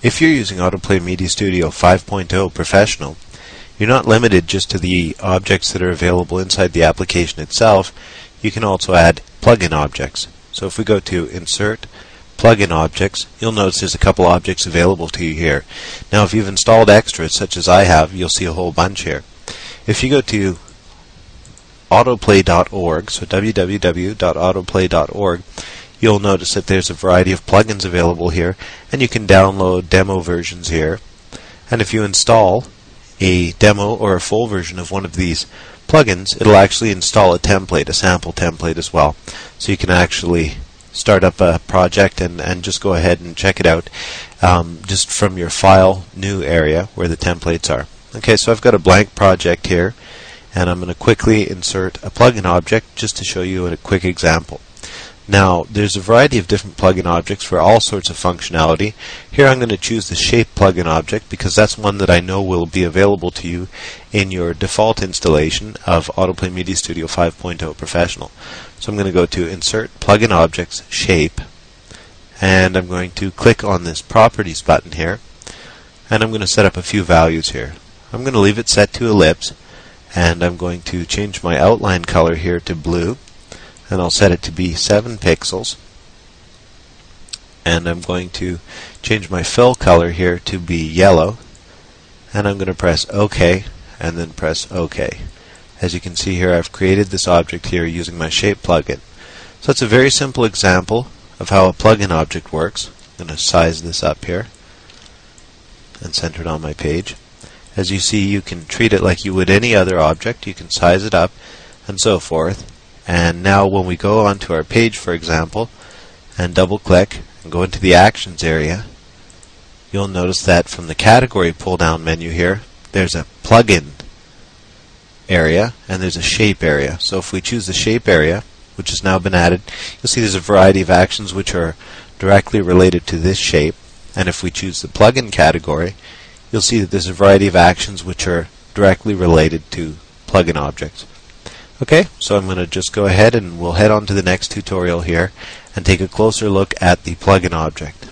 If you're using AutoPlay Media Studio 5.0 Professional, you're not limited just to the objects that are available inside the application itself. You can also add plugin objects. So if we go to Insert, Plugin Objects, you'll notice there's a couple objects available to you here. Now if you've installed extras, such as I have, you'll see a whole bunch here. If you go to autoplay.org, so www.autoplay.org, you'll notice that there's a variety of plugins available here, and you can download demo versions here. And if you install a demo or a full version of one of these plugins, it'll actually install a template, a sample template as well. So you can actually start up a project and just go ahead and check it out just from your File, New area where the templates are. Okay, so I've got a blank project here, and I'm going to quickly insert a plugin object just to show you a quick example. Now, there's a variety of different plugin objects for all sorts of functionality. Here I'm going to choose the Shape plugin object because that's one that I know will be available to you in your default installation of AutoPlay Media Studio 5.0 Professional. So I'm going to go to Insert, Plugin Objects, Shape, and I'm going to click on this Properties button here, and I'm going to set up a few values here. I'm going to leave it set to ellipse, and I'm going to change my outline color here to blue, and I'll set it to be 7 pixels, and I'm going to change my fill color here to be yellow, and I'm going to press OK and then press OK. As you can see here, I've created this object here using my Shape plugin. So it's a very simple example of how a plugin object works. I'm going to size this up here and center it on my page. As you see, you can treat it like you would any other object. You can size it up and so forth. And now when we go onto our page, for example, and double click and go into the Actions area, you'll notice that from the Category pull down menu here, there's a Plugin area and there's a Shape area. So if we choose the Shape area, which has now been added, you'll see there's a variety of actions which are directly related to this shape. And if we choose the Plugin category, you'll see that there's a variety of actions which are directly related to plugin objects. Okay, so I'm going to just go ahead and we'll head on to the next tutorial here and take a closer look at the plugin object.